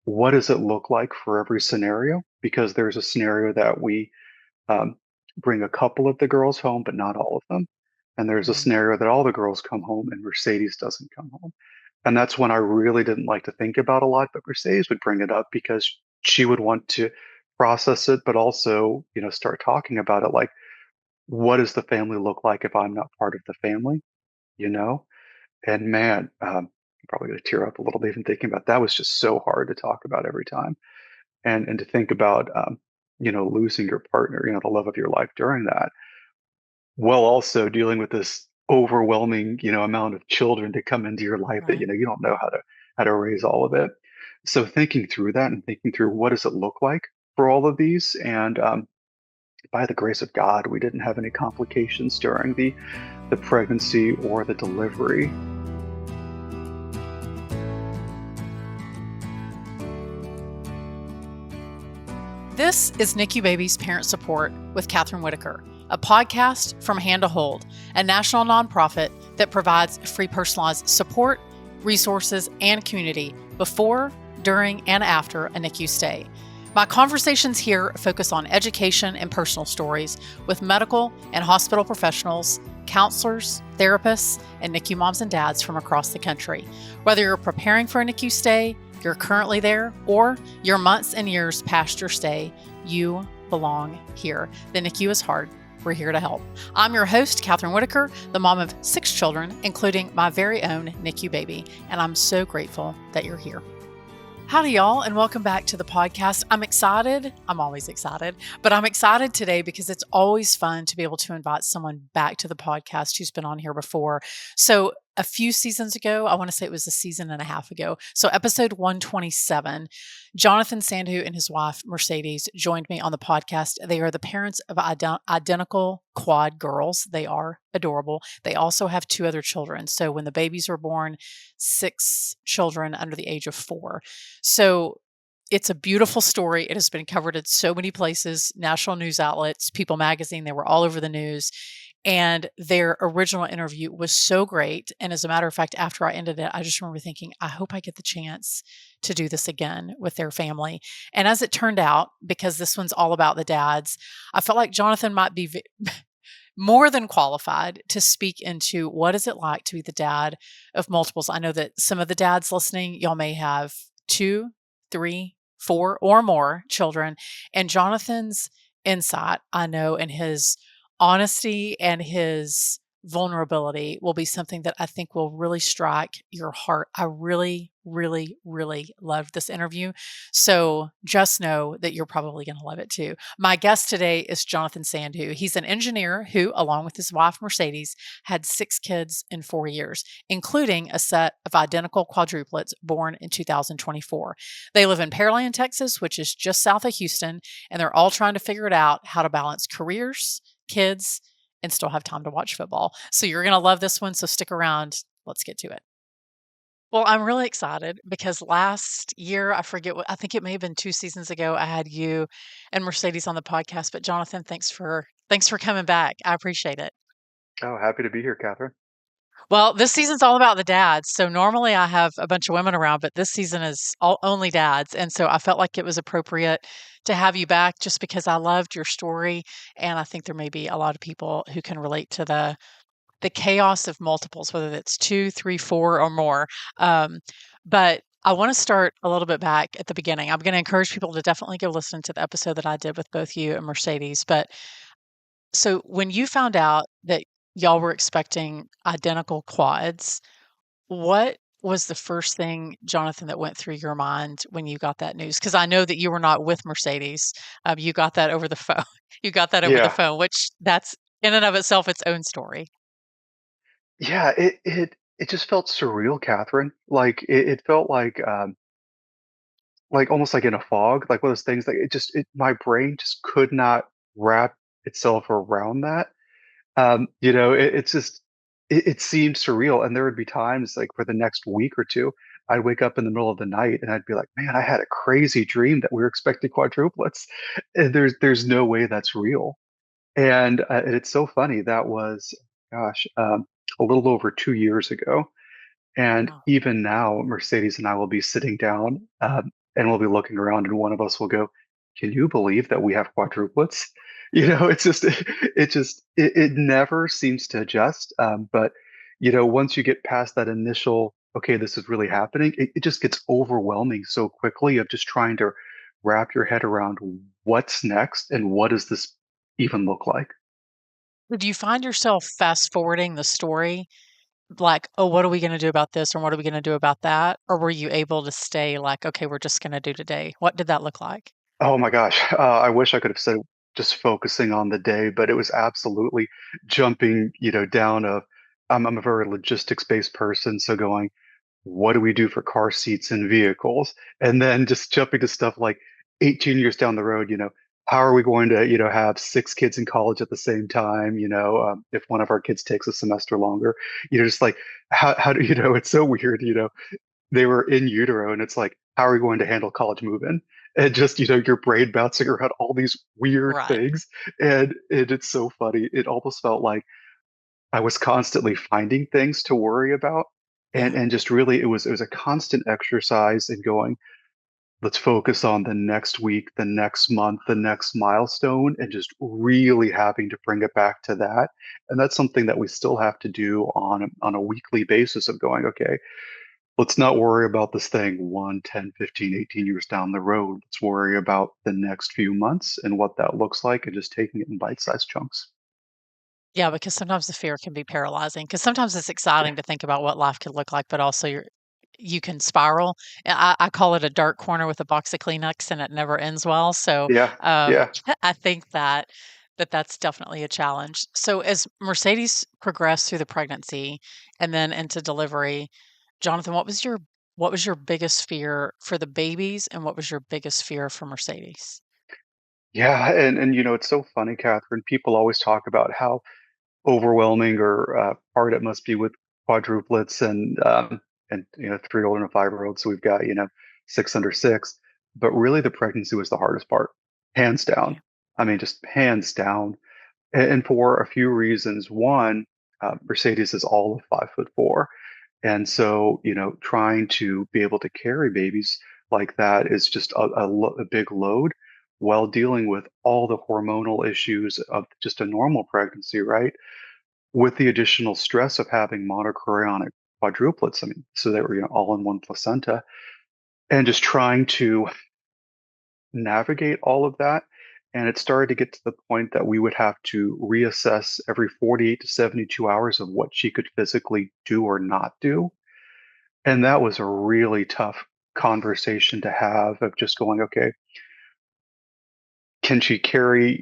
what does it look like for every scenario? Because there's a scenario that we um, bring a couple of the girls home, but not all of them. And there's a Mhm. scenario that all the girls come home and Mercedes doesn't come home. And that's when I really didn't like to think about a lot, but Mercedes would bring it up because she would want to process it, but also, start talking about it like, what does the family look like if I'm not part of the family? You know? And man, I'm probably going to tear up a little bit even thinking about that was just so hard to talk about every time. And to think about, losing your partner, the love of your life during that, while also dealing with this overwhelming, amount of children to come into your life that, Right. you don't know how to raise all of it. So thinking through that and thinking through what does it look like for all of these, and by the grace of God, we didn't have any complications during the pregnancy or the delivery. This is NICU Babies Parent Support with Kathryn Whitaker, a podcast from Hand to Hold, a national nonprofit that provides free personalized support, resources, and community before, during, and after a NICU stay. My conversations here focus on education and personal stories with medical and hospital professionals, counselors, therapists, and NICU moms and dads from across the country. Whether you're preparing for a NICU stay, you're currently there, or you're months and years past your stay, you belong here. The NICU is hard. We're here to help. I'm your host, Kathryn Whitaker, the mom of 6 children, including my very own NICU baby, and I'm so grateful that you're here. Howdy, y'all, and welcome back to the podcast. I'm excited. I'm always excited, but I'm excited today because it's always fun to be able to invite someone back to the podcast who's been on here before. So, a few seasons ago, I want to say it was a season and a half ago. So, episode 127, Jonathan Sandhu and his wife, Mercedes, joined me on the podcast. They are the parents of identical quad girls. They are adorable. They also have 2 other children. So, when the babies were born, 6 children under the age of 4. So it's a beautiful story. It has been covered in so many places, national news outlets, People Magazine. They were all over the news. And their original interview was so great. And as a matter of fact, after I ended it, I just remember thinking, I hope I get the chance to do this again with their family. And as it turned out, because this one's all about the dads, I felt like Jonathan might be more than qualified to speak into what is it like to be the dad of multiples. I know that some of the dads listening, y'all may have 2, 3, 4, or more children. And Jonathan's insight, I know, and his honesty and his vulnerability will be something that I think will really strike your heart. I really, really, really loved this interview. So just know that you're probably going to love it too. My guest today is Jonathan Sandhu. He's an engineer who, along with his wife Mercedes, had 6 kids in 4 years, including a set of identical quadruplets born in 2024. They live in Pearland, Texas, which is just south of Houston, and they're all trying to figure it out how to balance careers, kids, and still have time to watch football. So you're going to love this one. So stick around. Let's get to it. Well, I'm really excited because last year, I forget what, I think it may have been 2 seasons ago, I had you and Mercedes on the podcast. But Jonathan, thanks for coming back. I appreciate it. Oh, happy to be here, Catherine. Well, this season's all about the dads. So normally I have a bunch of women around, but this season is only dads. And so I felt like it was appropriate to have you back just because I loved your story. And I think there may be a lot of people who can relate to the chaos of multiples, whether it's 2, 3, 4, or more. Um, but I want to start a little bit back at the beginning. I'm going to encourage people to definitely go listen to the episode that I did with both you and Mercedes. But so when you found out that y'all were expecting identical quads, what was the first thing, Jonathan, that went through your mind when you got that news? Because I know that you were not with Mercedes. You got that over the phone. You got that over the Yeah, phone, which that's in and of itself its own story. yeah. It just felt surreal, Catherine. Like it felt like almost like in a fog, like one of those things. Like my brain just could not wrap itself around that. It's just it seemed surreal, and there would be times like for the next week or two, I'd wake up in the middle of the night and I'd be like, "Man, I had a crazy dream that we were expecting quadruplets, and there's no way that's real." And it's so funny. That was, gosh, a little over 2 years ago, and Wow. even now, Mercedes and I will be sitting down. and we'll be looking around and one of us will go, "Can you believe that we have quadruplets?" It's just it never seems to adjust. But once you get past that initial, okay, this is really happening, it just gets overwhelming so quickly of just trying to wrap your head around what's next and what does this even look like. Did you find yourself fast forwarding the story? Like, "Oh, what are we gonna do about this, or what are we gonna do about that?" Or were you able to stay like, "Okay, we're just gonna do today"? What did that look like? Oh my gosh. I wish I could have said just focusing on the day, but it was absolutely jumping, down of I'm a very logistics based person. So going, what do we do for car seats and vehicles? And then just jumping to stuff like 18 years down the road, how are we going to, have six kids in college at the same time? If one of our kids takes a semester longer, just like how do it's so weird, they were in utero and it's like how are we going to handle college move-in and just your brain bouncing around all these weird Right. things and it's so funny. It almost felt like I was constantly finding things to worry about and Yeah. and just really it was a constant exercise in going, let's focus on the next week, the next month, the next milestone, and just really having to bring it back to that. And that's something that we still have to do on a weekly basis of going, okay, let's not worry about this thing 1, 10, 15, 18 years down the road. Let's worry about the next few months and what that looks like and just taking it in bite-sized chunks. Yeah, because sometimes the fear can be paralyzing. Because sometimes it's Yeah. exciting to think about what life could look like, but also you can spiral. I call it a dark corner with a box of Kleenex, and it never ends well. So, Yeah. Yeah. I think that's definitely a challenge. So, as Mercedes progressed through the pregnancy and then into delivery, Jonathan, what was your biggest fear for the babies, and what was your biggest fear for Mercedes? Yeah. And it's so funny, Catherine. People always talk about how overwhelming or hard it must be with quadruplets and three-year-old and a five-year-old. So we've got, six under six. But really the pregnancy was the hardest part, hands down. Okay. I mean, just hands down. And for a few reasons. One, Mercedes is all of 5'4". And so, trying to be able to carry babies like that is just a big load while dealing with all the hormonal issues of just a normal pregnancy, right? With the additional stress of having monochorionic quadruplets. I mean, so they were, all in one placenta and just trying to navigate all of that. And it started to get to the point that we would have to reassess every 48 to 72 hours of what she could physically do or not do. And that was a really tough conversation to have of just going, okay, can she carry,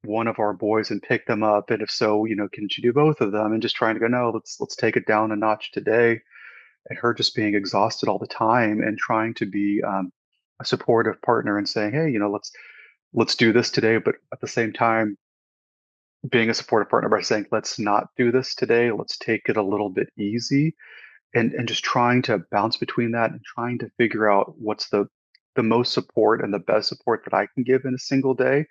one of our boys and pick them up? And if so, can she do both of them? And just trying to go, no, let's take it down a notch today. And her just being exhausted all the time and trying to be a supportive partner and saying, hey, let's do this today, but at the same time, being a supportive partner by saying, let's not do this today. Let's take it a little bit easy and just trying to bounce between that and trying to figure out what's the most support and the best support that I can give in a single day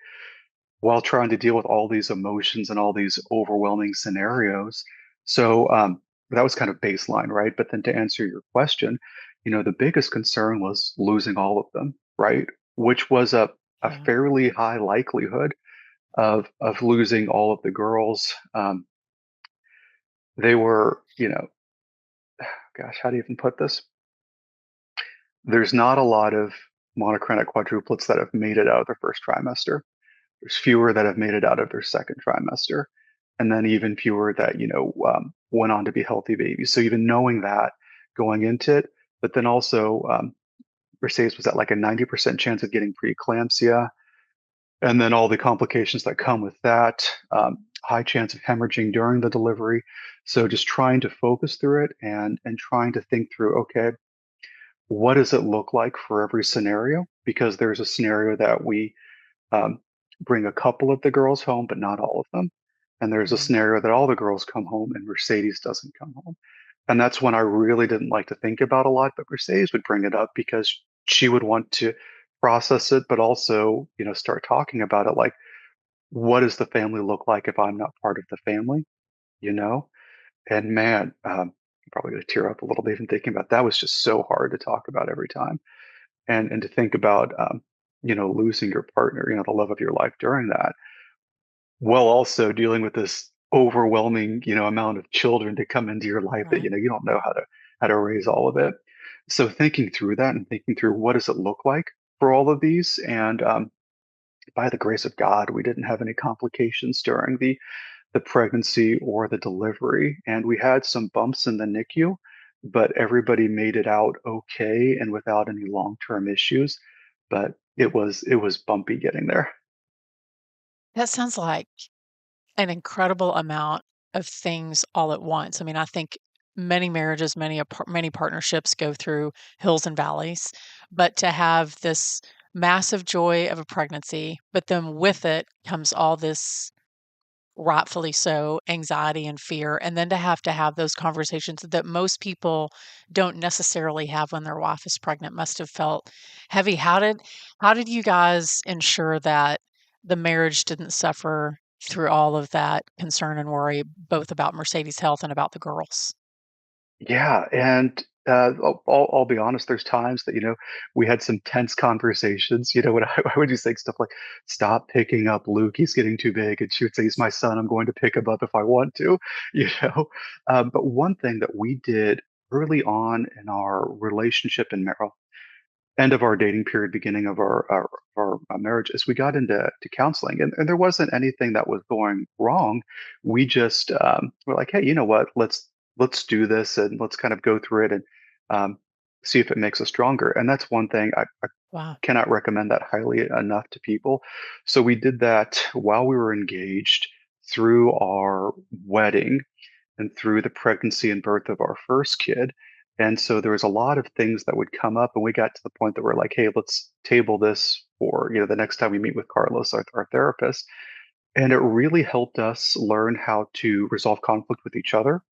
while trying to deal with all these emotions and all these overwhelming scenarios. So that was kind of baseline, right? But then to answer your question, the biggest concern was losing all of them, right? Which was a Yeah. fairly high likelihood of losing all of the girls. They were, gosh, how do you even put this? There's not a lot of monochronic quadruplets that have made it out of their first trimester. There's fewer that have made it out of their second trimester, and then even fewer that went on to be healthy babies. So even knowing that going into it, but then also Mercedes was at like a 90% chance of getting preeclampsia, and then all the complications that come with that. High chance of hemorrhaging during the delivery. So just trying to focus through it and trying to think through, okay, what does it look like for every scenario? Because there's a scenario that we um, bring a couple of the girls home, but not all of them. And there's a Mhm. scenario that all the girls come home and Mercedes doesn't come home. And that's when I really didn't like to think about a lot, but Mercedes would bring it up because she would want to process it, but also, start talking about it like, what does the family look like if I'm not part of the family? You know? And man, I'm probably going to tear up a little bit even thinking about that was just so hard to talk about every time. and to think about losing your partner, the love of your life during that, while also dealing with this overwhelming amount of children to come into your life that Right. you don't know how to raise all of it. So thinking through that and thinking through what does it look like for all of these, and by the grace of God, we didn't have any complications during the pregnancy or the delivery. And we had some bumps in the NICU, but everybody made it out okay and without any long-term issues. But it was bumpy getting there. That sounds like an incredible amount of things all at once. I mean, I think many marriages, many partnerships go through hills and valleys, but to have this massive joy of a pregnancy, but then with it comes all this, rightfully so, anxiety and fear, and then to have those conversations that most people don't necessarily have when their wife is pregnant must have felt heavy. How did you guys ensure that the marriage didn't suffer through all of that concern and worry, both about Mercedes' health and about the girls? Yeah, and I'll be honest. There's times that we had some tense conversations. When I would just say stuff like, "Stop picking up Luke. He's getting too big," and she would say, "He's my son. I'm going to pick him up if I want to." You know. But one thing that we did early on in our relationship in marriage, end of our dating period, beginning of our marriage, is we got into counseling, and there wasn't anything that was going wrong. We just were like, hey, you know what? Let's do this and let's kind of go through it and um, see if it makes us stronger. And that's one thing I Wow. cannot recommend that highly enough to people. So we did that while we were engaged, through our wedding, and through the pregnancy and birth of our first kid. And so there was a lot of things that would come up, and we got to the point that we're like, hey, let's table this for the next time we meet with Carlos, our therapist. And it really helped us learn how to resolve conflict with each other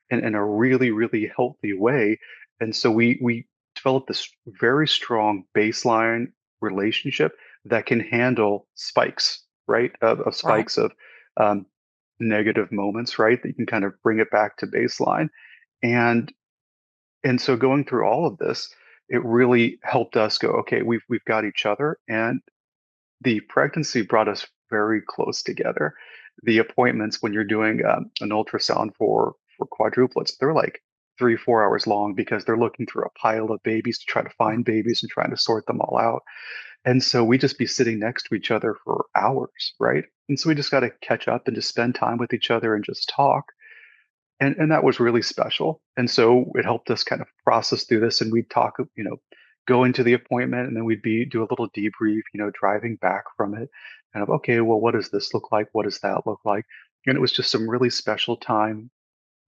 in a really, really healthy way. And so we developed this very strong baseline relationship that can handle spikes, right? Of Right. spikes of um, negative moments, right? That you can kind of bring it back to baseline. And so going through all of this, it really helped us go, okay, we've got each other, and the pregnancy brought us very close together. The appointments when you're doing an ultrasound for quadruplets, they're like 3 4 hours long because they're looking through a pile of babies to try to Wow. find babies and trying to sort them all out. And so we just be sitting next to each other for hours, right? And so we just got to catch up and just spend time with each other and just talk. And that was really special. And so it helped us kind of process through this, and we'd talk, go into the appointment, and then we'd be do a little debrief, driving back from it, kind of, okay, well, what does this look like? What does that look like? And it was just some really special time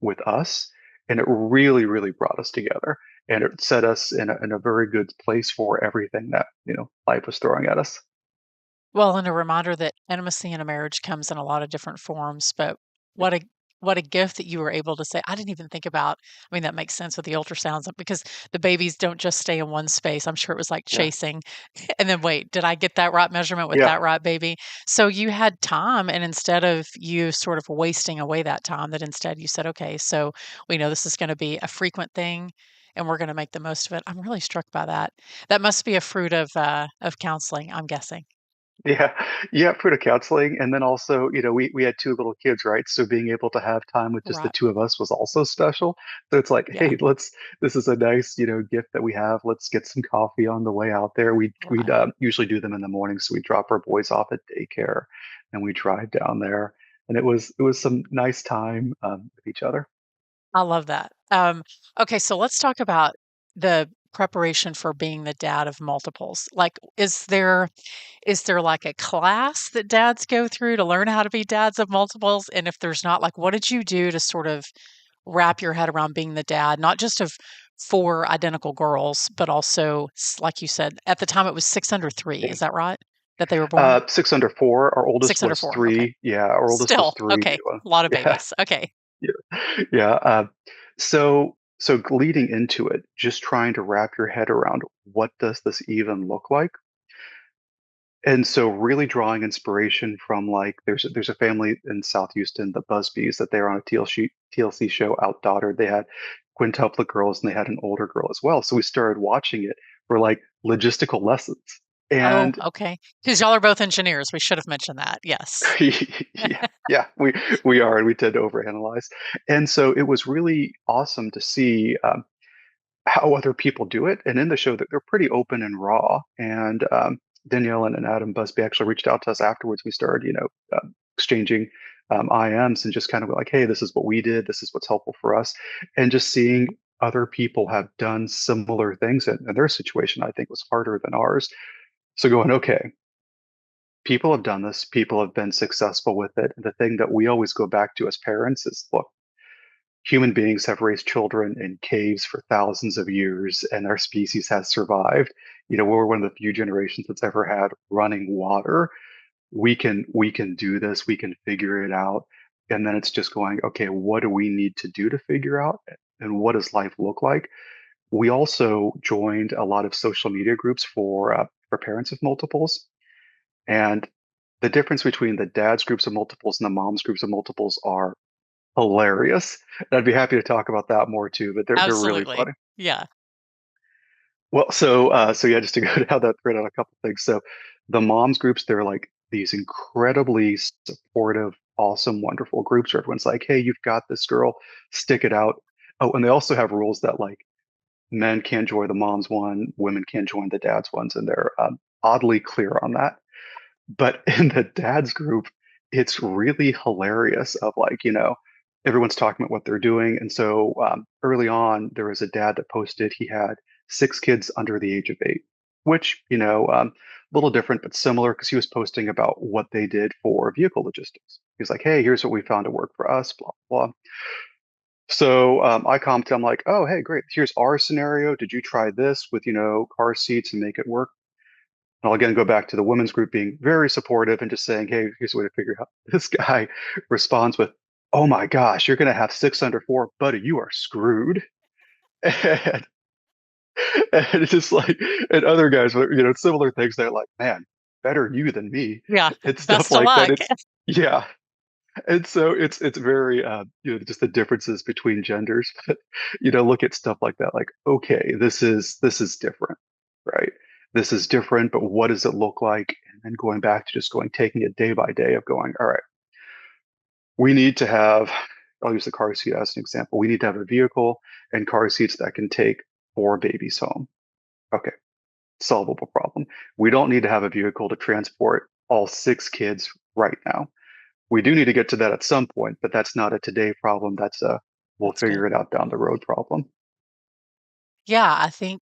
with us, and it really, really brought us together, and it set us in a very good place for everything that life was throwing at us. Well, and a reminder that intimacy in a marriage comes in a lot of different forms, but what a what a gift that you were able to say, I didn't even think about. I mean, that makes sense with the ultrasounds because the babies don't just stay in one space. I'm sure it was like Yeah, chasing and then wait, did I get that right measurement with yeah, that right baby? So you had time, and instead of you sort of wasting away that time, that instead you said, okay, so we know this is going to be a frequent thing and we're going to make the most of it. I'm really struck by that. That must be a fruit of counseling, I'm guessing. yeah, yeah. For the counseling, and then also, we had two little kids, right? So being able to have time with just the Right. two of us was also special. So it's like, Yeah. hey, this is a nice, gift that we have. Let's get some coffee on the way out there. We'd Right. usually do them in the morning, so we drop our boys off at daycare, and we drive down there, and it was some nice time with each other. I love that. Okay, so let's talk about the preparation for being the dad of multiples. Like, is there like a class that dads go through to learn how to be dads of multiples? And if there's not, like, what did you do to sort of wrap your head around being the dad, not just of four identical girls, but also, like you said, at the time it was six under three. Is that right? That they were born? Six under four. Our oldest Six under was four. Okay. three. Yeah, our oldest was Still, three. okay. A lot of Yeah, babies. Okay. yeah. So leading into it, just trying to wrap your head around what does this even look like? And so really drawing inspiration from, like, there's a family in South Houston, the Busbys, that they're on a TLC show, Outdaughtered. They had quintuplet girls and they had an older girl as well. So we started watching it for like logistical lessons. Oh, And okay. Because y'all are both engineers. We should have mentioned that. Yes. yeah, yeah, we are, and we tend to overanalyze. And so it was really awesome to see how other people do it. And in the show, that they're pretty open and raw. And Danielle and Adam Busby actually reached out to us afterwards. We started, exchanging IMs and just kind of like, hey, this is what we did. This is what's helpful for us. And just seeing other people have done similar things, and their situation, I think, was harder than ours. So going, okay, people have done this, people have been successful with it. And the thing that we always go back to as parents is, look, human beings have raised children in caves for thousands of years, and our species has survived. We're one of the few generations that's ever had running water. We can do this, we can figure it out. And then it's just going, okay, what do we need to do to figure out? And what does life look like? We also joined a lot of social media groups for parents of multiples. And the difference between the dad's groups of multiples and the mom's groups of multiples are hilarious. And I'd be happy to talk about that more too, but they're really Absolutely. funny. Yeah. Well, so yeah, just to go down that thread on a couple things. So the moms groups, they're like these incredibly supportive, awesome, wonderful groups where everyone's like, hey, you've got this, girl, stick it out. Oh, and they also have rules that like men can't join the mom's one, women can't join the dad's ones, and they're oddly clear on that. But in the dad's group, it's really hilarious of like, everyone's talking about what they're doing. And so early on, there was a dad that posted he had six kids under the age of 8, which, a little different, but similar because he was posting about what they did for vehicle logistics. He's like, hey, here's what we found to work for us, blah, blah. So I commented, I'm like, oh, hey, great. Here's our scenario. Did you try this with, car seats and make it work? I'll again go back to the women's group being very supportive and just saying, hey, here's a way to figure out. This guy responds with, oh my gosh, you're going to have six under four, buddy, you are screwed. And, and it's just like, and other guys, similar things. They're like, man, better you than me. Yeah. It's stuff Best of like that. luck. Yeah. And so it's very, just the differences between genders. But, look at stuff like that. Like, okay, this is different, right? This is different, but what does it look like? And then going back to just taking it day by day of going, all right, we need to have, I'll use the car seat as an example. We need to have a vehicle and car seats that can take 4 babies home. Okay, solvable problem. We don't need to have a vehicle to transport all 6 kids right now. We do need to get to that at some point, but that's not a today problem. That's a we'll That's good. figure it out down the road problem. Yeah, I think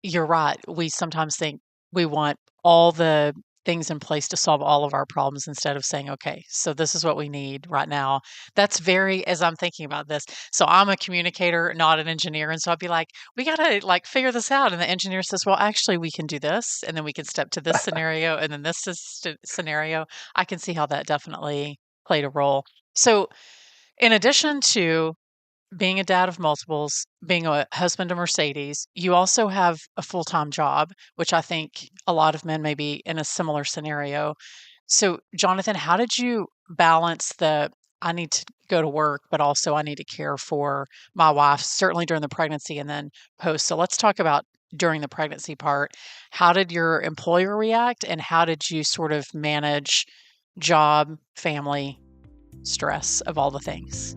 you're right. We sometimes think we want all the things in place to solve all of our problems instead of saying, okay, so this is what we need right now. That's very, as I'm thinking about this. So I'm a communicator, not an engineer. And so I'd be like, we got to like figure this out. And the engineer says, well, actually, we can do this. And then we can step to this scenario. And then this is scenario. I can see how that definitely played a role. So, in addition to being a dad of multiples, being a husband to Mercedes, you also have a full time job, which I think a lot of men may be in a similar scenario. So, Jonathan, how did you balance the I need to go to work, but also I need to care for my wife, certainly during the pregnancy and then post? So, let's talk about during the pregnancy part. How did your employer react, and how did you sort of manage job, family, stress of all the things?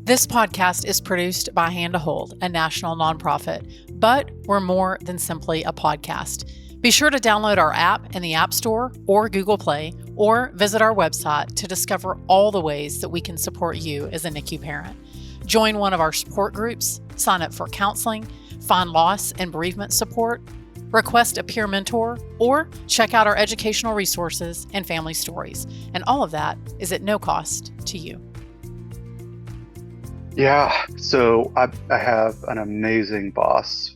This podcast is produced by Hand to Hold, a national nonprofit, but we're more than simply a podcast. Be sure to download our app in the App Store or Google Play, or visit our website to discover all the ways that we can support you as a NICU parent. Join one of our support groups, sign up for counseling, find loss and bereavement support, request a peer mentor, or check out our educational resources and family stories. And all of that is at no cost to you. Yeah, so I have an amazing boss.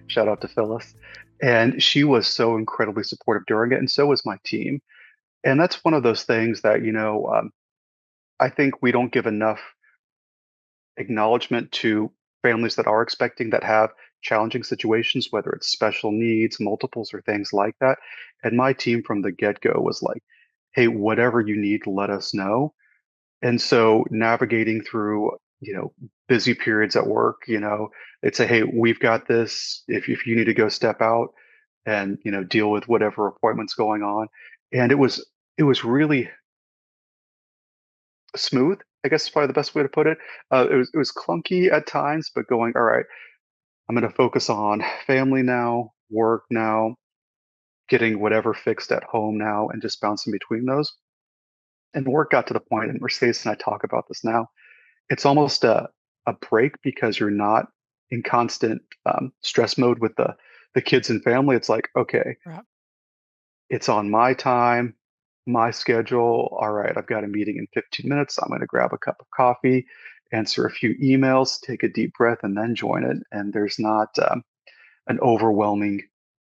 Shout out to Phyllis. And she was so incredibly supportive during it, and so was my team. And that's one of those things that, I think we don't give enough acknowledgement to families that are expecting, that have challenging situations, whether it's special needs, multiples, or things like that. And my team from the get-go was like, hey, whatever you need, let us know. And so navigating through busy periods at work, they'd say, "Hey, we've got this. If you need to go step out and, deal with whatever appointment's going on." And it was really smooth, I guess is probably the best way to put it. It was clunky at times, but going, all right, I'm going to focus on family now, work now, getting whatever fixed at home now, and just bouncing between those. And work got to the point, and Mercedes and I talk about this now. It's almost a break because you're not in constant stress mode with the kids and family. It's like, okay, Right. it's on my time, my schedule. All right, I've got a meeting in 15 minutes. I'm going to grab a cup of coffee, answer a few emails, take a deep breath, and then join it. And there's not an overwhelming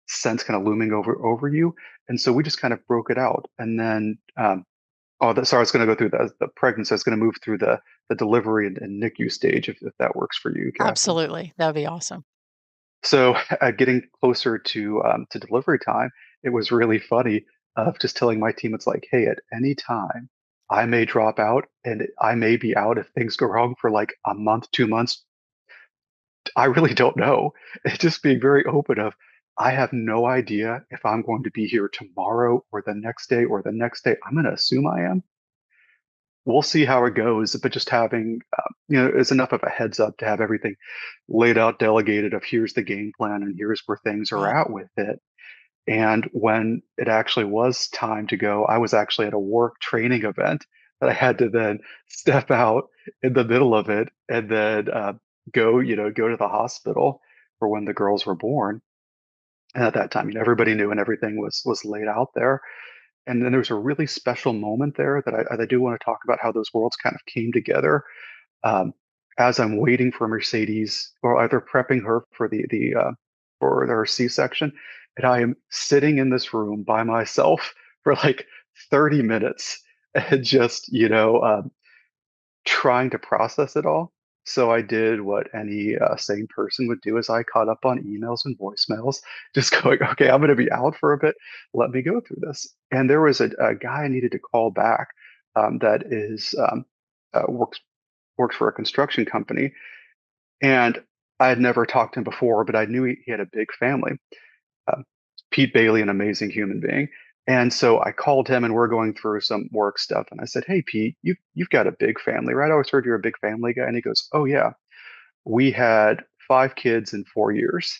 sense kind of looming over you. And so we just kind of broke it out. And then, sorry, I was going to go through the pregnancy. I was going to move through the delivery and NICU stage if that works for you, Catherine. Absolutely. That would be awesome. So, getting closer to delivery time, it was really funny of just telling my team, it's like, hey, at any time, I may drop out and I may be out if things go wrong for like a month, 2 months. I really don't know. It's just being very open of, I have no idea if I'm going to be here tomorrow or the next day or the next day. I'm going to assume I am. We'll see how it goes, but just having, is enough of a heads up to have everything laid out, delegated of here's the game plan and here's where things are Right. at with it. And when it actually was time to go, I was actually at a work training event that I had to then step out in the middle of it and then go to the hospital for when the girls were born. And at that time, everybody knew and everything was laid out there. And then there was a really special moment there that I do want to talk about how those worlds kind of came together. Um, as I'm waiting for Mercedes, or either prepping her for her C-section, and I am sitting in this room by myself for like 30 minutes and just trying to process it all. So I did what any sane person would do: is I caught up on emails and voicemails, just going, okay, I'm going to be out for a bit. Let me go through this. And there was a guy I needed to call back that is works for a construction company, and I had never talked to him before, but I knew he had a big family. Uh, Pete Bailey, an amazing human being. And so I called him and we're going through some work stuff. And I said, "Hey, Pete, you've got a big family, right? I always heard you're a big family guy." And he goes, "Oh, yeah. We had 5 kids in 4 years."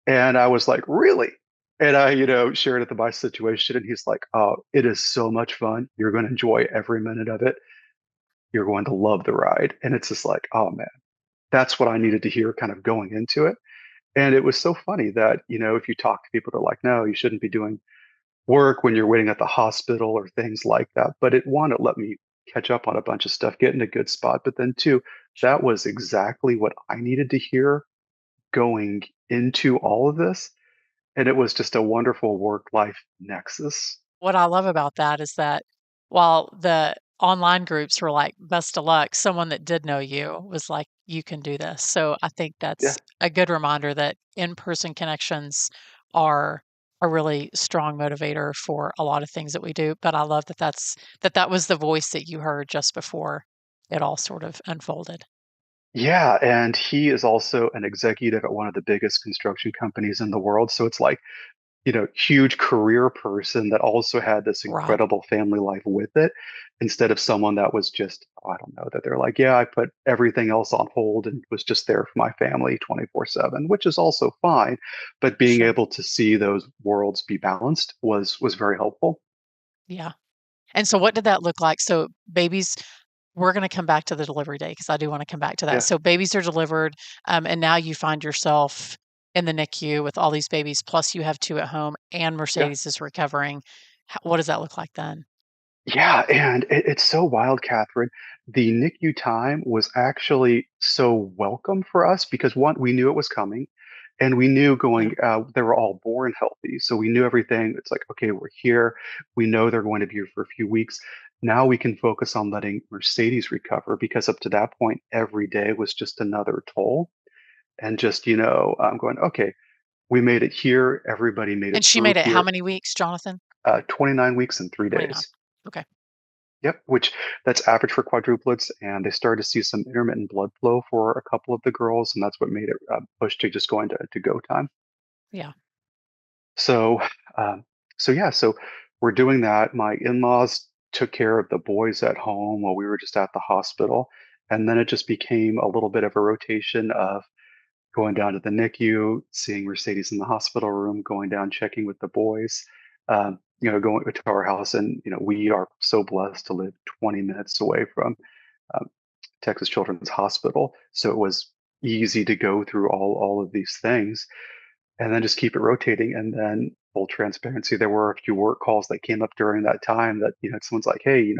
And I was like, "Really?" And I, shared it to my situation. And he's like, "Oh, it is so much fun. You're going to enjoy every minute of it. You're going to love the ride." And it's just like, oh, man, that's what I needed to hear kind of going into it. And it was so funny that, if you talk to people, they're like, "No, you shouldn't be doing work when you're waiting at the hospital," or things like that. But it let me catch up on a bunch of stuff, get in a good spot. But then two, that was exactly what I needed to hear going into all of this. And it was just a wonderful work life nexus. What I love about that is that while the online groups were like, best of luck, someone that did know you was like, you can do this. So I think Yeah. that's a good reminder that in-person connections are a really strong motivator for a lot of things that we do. But I love that that was the voice that you heard just before it all sort of unfolded. Yeah. And he is also an executive at one of the biggest construction companies in the world. So it's like, huge career person that also had this Right. incredible family life with it, instead of someone that was just, oh, I don't know, that they're like, yeah, I put everything else on hold and was just there for my family 24/7, which is also fine. But being Sure. able to see those worlds be balanced was very helpful. Yeah. And so what did that look like? So babies, we're going to come back to the delivery day because I do want to come back to that. Yeah. So babies are delivered, and now you find yourself in the NICU with all these babies, plus you have two at home, and Yeah. Mercedes is recovering. What does that look like then? Yeah, and it's so wild, Catherine. The NICU time was actually so welcome for us because one, we knew it was coming, and we knew Yeah. going, they were all born healthy, so we knew everything. It's like, okay, we're here. We know they're going to be here for a few weeks. Now we can focus on letting Mercedes recover because up to that point, every day was just another toll, and just I'm going, okay, we made it here. Everybody made it And she through made it how here. many weeks, Jonathan? 29 weeks and three 29. days. Okay. Yep, which that's average for quadruplets, and they started to see some intermittent blood flow for a couple of the girls, and that's what made it push to just going to go time. Yeah. So, um, so we're doing that. My in-laws took care of the boys at home while we were just at the hospital, and then it just became a little bit of a rotation of going down to the NICU, seeing Mercedes in the hospital room, going down, checking with the boys, going to our house. And, we are so blessed to live 20 minutes away from um, Texas Children's Hospital. So it was easy to go through all of these things and then just keep it rotating. And then full transparency, there were a few work calls that came up during that time that, someone's like, hey,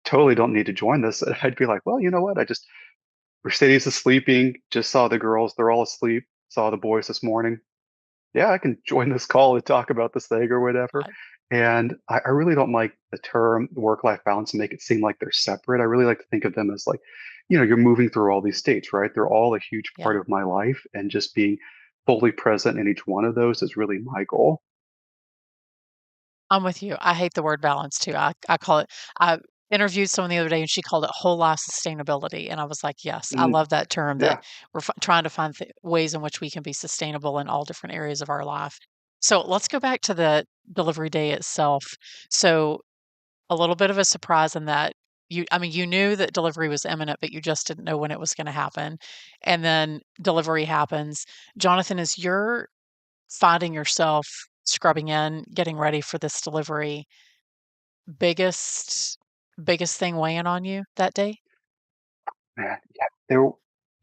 totally don't need to join this. And I'd be like, well, you know what? Mercedes is sleeping, just saw the girls, they're all asleep, saw the boys this morning. Yeah, I can join this call and talk about this thing or whatever. Right. And I really don't like the term work-life balance and make it seem like they're separate. I really like to think of them as like, you're moving through all these states, right? They're all a huge Yeah. part of my life, and just being fully present in each one of those is really my goal. I'm with you. I hate the word balance too. I call it, I interviewed someone the other day and she called it whole life sustainability. And I was like, yes, I Mm, love that term that yeah, we're trying to find ways in which we can be sustainable in all different areas of our life. So let's go back to the delivery day itself. So a little bit of a surprise in that you knew that delivery was imminent, but you just didn't know when it was going to happen. And then delivery happens. Jonathan, is you're finding yourself scrubbing in, getting ready for this delivery, biggest biggest thing weighing on you that day? man, yeah,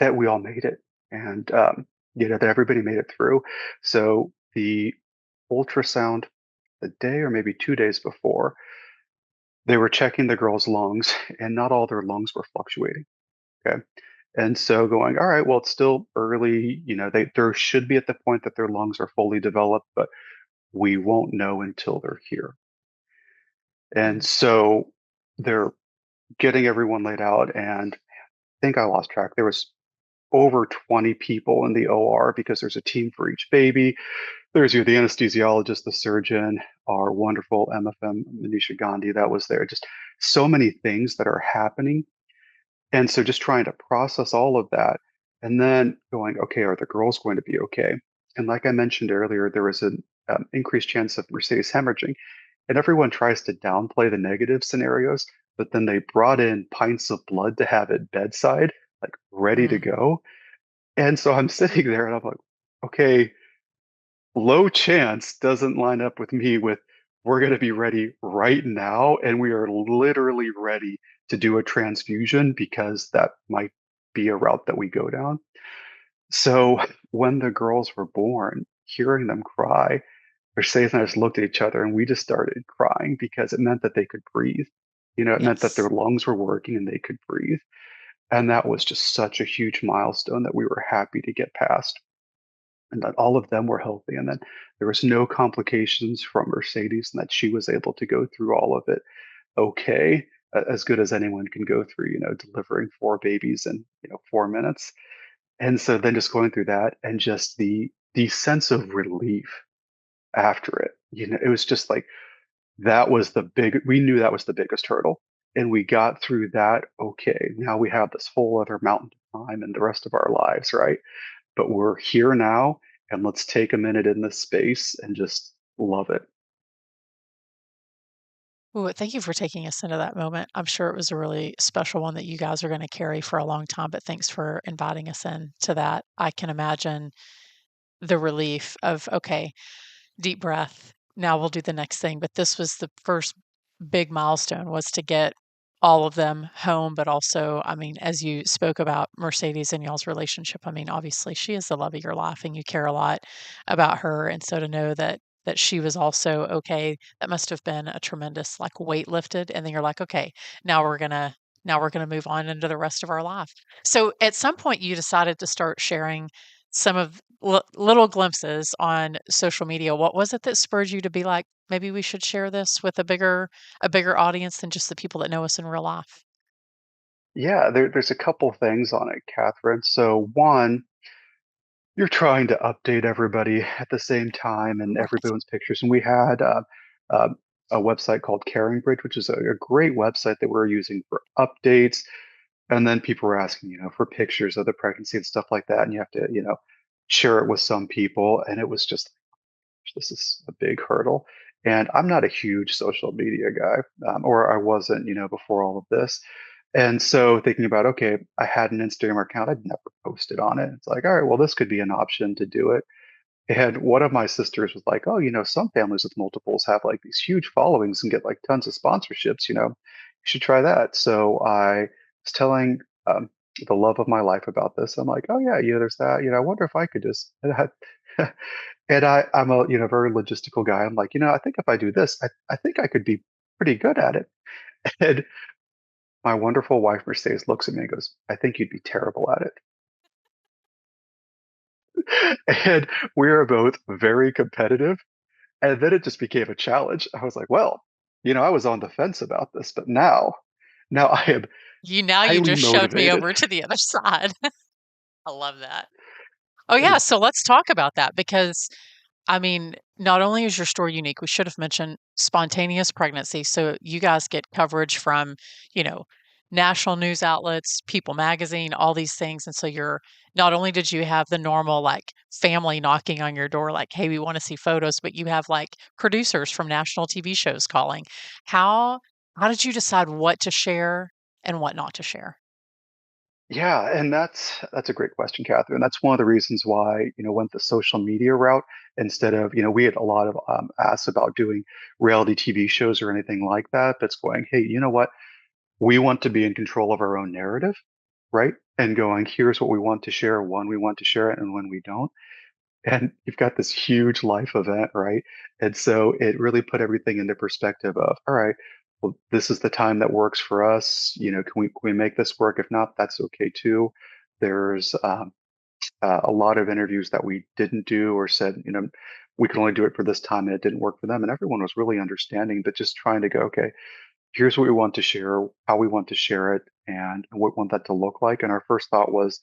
that we all made it, and that everybody made it through. So the ultrasound the day or maybe 2 days before, they were checking the girls' lungs, and not all their lungs were fluctuating. Okay. And so going, all right, well, it's still early. There should be at the point that their lungs are fully developed, but we won't know until they're here. And Mhm. so they're getting everyone laid out, and I think I lost track. There was over 20 people in the OR because there's a team for each baby. There's the anesthesiologist, the surgeon, our wonderful MFM, Manisha Gandhi, that was there. Just so many things that are happening. And so just trying to process all of that and then going, okay, are the girls going to be okay? And like I mentioned earlier, there was an increased chance of Mercedes hemorrhaging. And everyone tries to downplay the negative scenarios, but then they brought in pints of blood to have at bedside, like ready to Mm, go. And so I'm sitting there and I'm like, okay, low chance doesn't line up with me with we're going to be ready right now. And we are literally ready to do a transfusion because that might be a route that we go down. So when the girls were born, hearing them cry, Mercedes and I just looked at each other and we just started crying because it meant that they could breathe. It meant that their yes. lungs were working and they could breathe. And that was just such a huge milestone that we were happy to get past, and that all of them were healthy. And then there was no complications from Mercedes, and that she was able to go through all of it okay, as good as anyone can go through, delivering four babies in, 4 minutes. And so then just going through that and just the sense of relief after it, it was just like that was we knew that was the biggest hurdle. And we got through that. Okay. Now we have this whole other mountain to climb in the rest of our lives, right? But we're here now, and let's take a minute in this space and just love it. Ooh, thank you for taking us into that moment. I'm sure it was a really special one that you guys are going to carry for a long time, but thanks for inviting us in to that. I can imagine the relief of, okay, deep breath. Now we'll do the next thing. But this was the first big milestone, was to get all of them home. But also, I mean, as you spoke about Mercedes and y'all's relationship, I mean, obviously she is the love of your life and you care a lot about her. And so to know that she was also okay, that must have been a tremendous like weight lifted. And then you're like, okay, now we're gonna now we're gonna move on into the rest of our life. So at some point you decided to start sharing some of little glimpses on social media. What was it that spurred you to be like, maybe we should share this with a bigger audience than just the people that know us in real life? Yeah, there's a couple things on it, Catherine. So one, you're trying to update everybody at the same time and Right. everyone's pictures. And we had a website called Caring Bridge, which is a great website that we're using for updates. And then people were asking, for pictures of the pregnancy and stuff like that. And you have to, share it with some people. And it was just, this is a big hurdle. And I'm not a huge social media guy, or I wasn't, before all of this. And so thinking about, okay, I had an Instagram account, I'd never posted on it. It's like, all right, well, this could be an option to do it. And one of my sisters was like, oh, some families with multiples have like these huge followings and get like tons of sponsorships, you should try that. So I was telling the love of my life about this. I'm like, oh yeah, there's that. I wonder if I could just, and I'm a, very logistical guy. I'm like, I think if I do this, I think I could be pretty good at it. And my wonderful wife, Mercedes, looks at me and goes, I think you'd be terrible at it. And we are both very competitive. And then it just became a challenge. I was like, well, I was on the fence about this, but now I am You highly just showed me motivated. over to the other side. I love that. Oh yeah, so let's talk about that because I mean, not only is your story unique, we should have mentioned spontaneous pregnancy. So you guys get coverage from, you know, national news outlets, People Magazine, all these things. And so you're not only did you have the normal like family knocking on your door, like, hey, we want to see photos, but you have like producers from national TV shows calling. How how did you decide what to share and what not to share? Yeah, and that's a great question, Catherine. That's one of the reasons why, went the social media route instead of, we had a lot of asks about doing reality TV shows or anything like that. That's going, hey, you know what? We want to be in control of our own narrative, right? And going, here's what we want to share, when we want to share it, and when we don't. And you've got this huge life event, right? And so it really put everything into perspective of, all right, well, this is the time that works for us. Can we make this work? If not, that's okay too. There's a lot of interviews that we didn't do or said, we can only do it for this time and it didn't work for them. And everyone was really understanding, but just trying to go, okay, here's what we want to share, how we want to share it, and what we want that to look like. And our first thought was,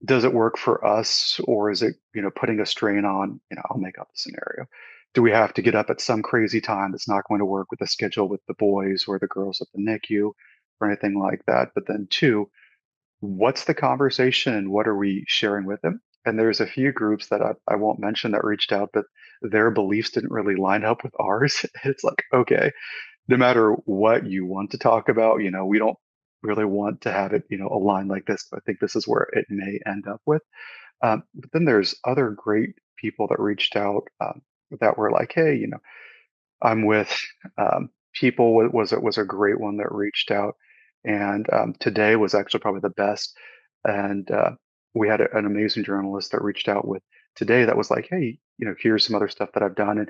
does it work for us or is it putting a strain on, I'll make up the scenario, do we have to get up at some crazy time that's not going to work with the schedule with the boys or the girls at the NICU or anything like that? But then two, what's the conversation and what are we sharing with them? And there's a few groups that I won't mention that reached out, but their beliefs didn't really line up with ours. It's like, okay, no matter what you want to talk about, we don't really want to have it, align like this. I think this is where it may end up with. But then there's other great people that reached out that were like, hey, I'm with people was a great one that reached out, and today was actually probably the best. And we had an amazing journalist that reached out with today that was like, hey, here's some other stuff that I've done, and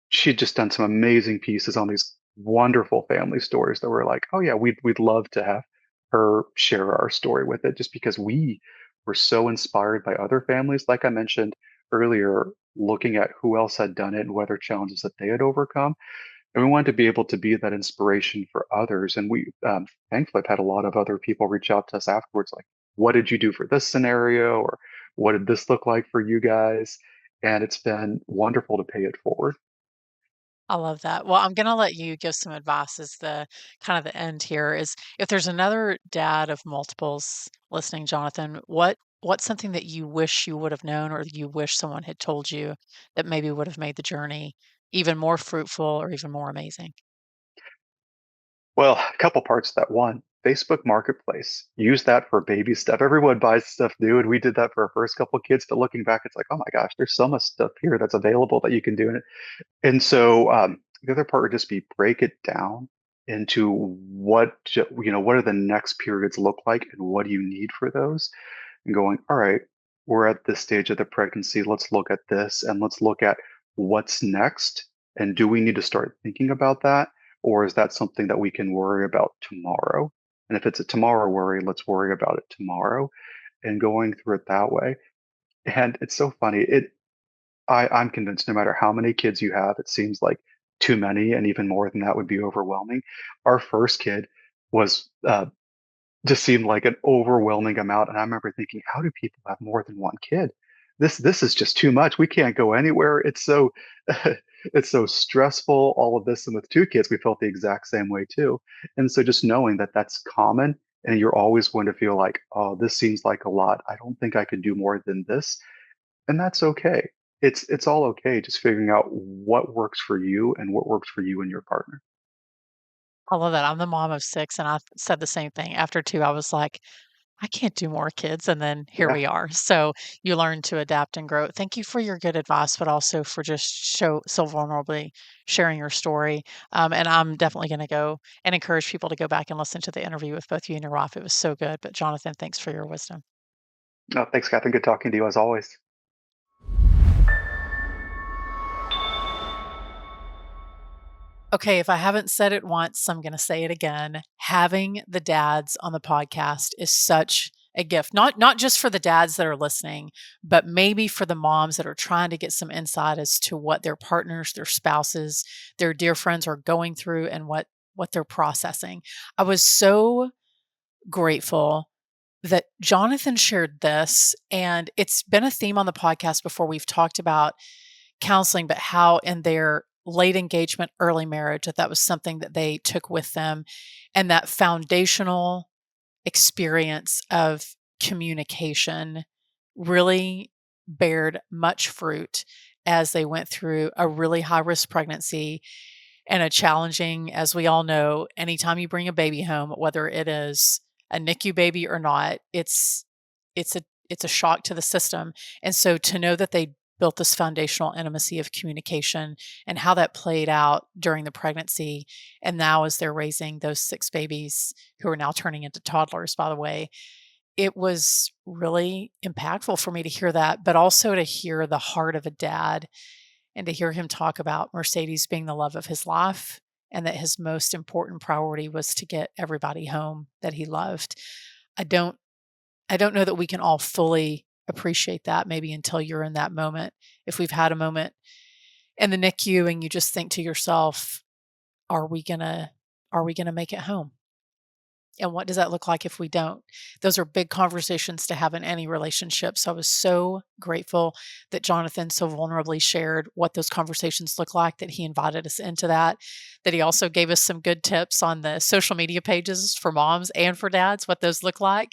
she'd just done some amazing pieces on these wonderful family stories that were like, oh yeah, we'd love to have her share our story with it, just because we were so inspired by other families. Like I mentioned earlier, looking at who else had done it and what other challenges that they had overcome. And we wanted to be able to be that inspiration for others. And we thankfully have had a lot of other people reach out to us afterwards, like, what did you do for this scenario? Or what did this look like for you guys? And it's been wonderful to pay it forward. I love that. Well, I'm gonna let you give some advice as the kind of the end here is if there's another dad of multiples listening, Jonathan, what's something that you wish you would have known or you wish someone had told you that maybe would have made the journey even more fruitful or even more amazing? Well, a couple parts to that. One, Facebook Marketplace. Use that for baby stuff. Everyone buys stuff new, and we did that for our first couple of kids. But looking back, it's like, oh my gosh, there's so much stuff here that's available that you can do in it. And so the other part would just be break it down into what are the next periods look like, and what do you need for those? And going, all right, we're at this stage of the pregnancy. Let's look at this and let's look at what's next. And do we need to start thinking about that? Or is that something that we can worry about tomorrow? And if it's a tomorrow worry, let's worry about it tomorrow and going through it that way. And it's so funny. I'm convinced no matter how many kids you have, it seems like too many, and even more than that would be overwhelming. Our first kid was just seemed like an overwhelming amount. And I remember thinking, how do people have more than one kid? This is just too much. We can't go anywhere. It's so It's so stressful, all of this. And with two kids, we felt the exact same way too. And so just knowing that that's common and you're always going to feel like, oh, this seems like a lot. I don't think I could do more than this. And that's okay. It's all okay. Just figuring out what works for you and what works for you and your partner. I love that. I'm the mom of 6, and I said the same thing. After 2, I was like, "I can't do more kids," and then here Yeah. we are. So, you learn to adapt and grow. Thank you for your good advice, but also for just so vulnerably sharing your story. And I'm definitely gonna go and encourage people to go back and listen to the interview with both you and your wife. It was so good. But Jonathan, thanks for your wisdom. Thanks, Catherine. Good talking to you as always. Okay, if I haven't said it once, I'm gonna say it again. Having the dads on the podcast is such a gift. Not just for the dads that are listening, but maybe for the moms that are trying to get some insight as to what their partners, their spouses, their dear friends are going through and what they're processing. I was so grateful that Jonathan shared this, and it's been a theme on the podcast before. We've talked about counseling, but how in their late engagement, early marriage, that was something that they took with them, and that foundational experience of communication really bared much fruit as they went through a really high risk pregnancy and a challenging, as we all know, anytime you bring a baby home, whether it is a NICU baby or not, it's a shock to the system. And so to know that they built this foundational intimacy of communication and how that played out during the pregnancy, and now as they're raising those 6 babies who are now turning into toddlers, by the way, it was really impactful for me to hear that, but also to hear the heart of a dad and to hear him talk about Mercedes being the love of his life and that his most important priority was to get everybody home that he loved. I don't I don't know that we can all fully appreciate that maybe until you're in that moment. If we've had a moment in the NICU and you just think to yourself, are we going to make it home? And what does that look like if we don't? Those are big conversations to have in any relationship. So I was so grateful that Jonathan so vulnerably shared what those conversations look like, that he invited us into that he also gave us some good tips on the social media pages for moms and for dads, what those look like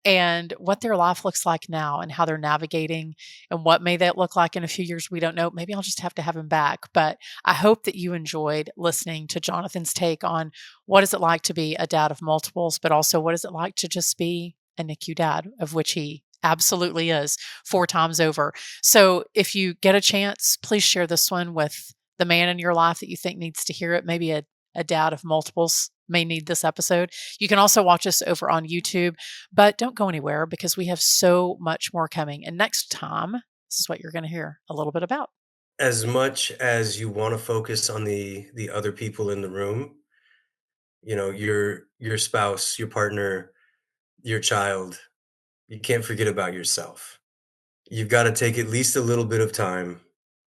and what their life looks like now and how they're navigating and what may that look like in a few years. We don't know. Maybe I'll just have to have him back. But I hope that you enjoyed listening to Jonathan's take on what is it like to be a dad of multiples, but also what is it like to just be a NICU dad, of which he absolutely is 4 times over. So if you get a chance, please share this one with the man in your life that you think needs to hear it. Maybe a dad of multiples may need this episode. You can also watch us over on YouTube, but don't go anywhere because we have so much more coming. And next time, this is what you're going to hear a little bit about. As much as you want to focus on the other people in the room, your spouse, your partner, your child, you can't forget about yourself. You've got to take at least a little bit of time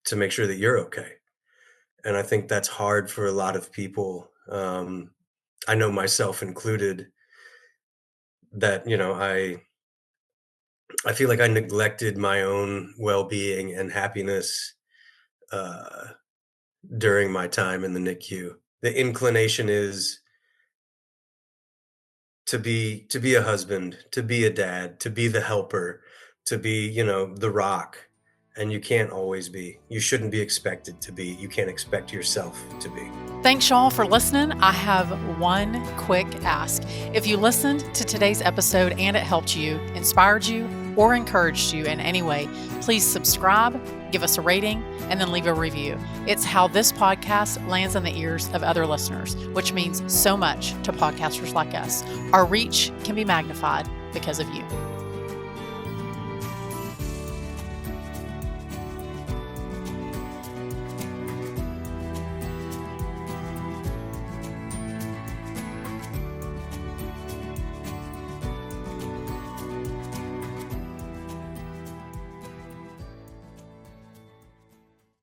to make sure that you're okay. And I think that's hard for a lot of people. I know myself included that, I feel like I neglected my own well-being and happiness uh, during my time in the NICU. The inclination is to be a husband, to be a dad, to be the helper, to be, the rock. And you can't always be. You shouldn't be expected to be. You can't expect yourself to be. Thanks, y'all, for listening. I have one quick ask. If you listened to today's episode and it helped you, inspired you, or encouraged you in any way, please subscribe, give us a rating, and then leave a review. It's how this podcast lands in the ears of other listeners, which means so much to podcasters like us. Our reach can be magnified because of you.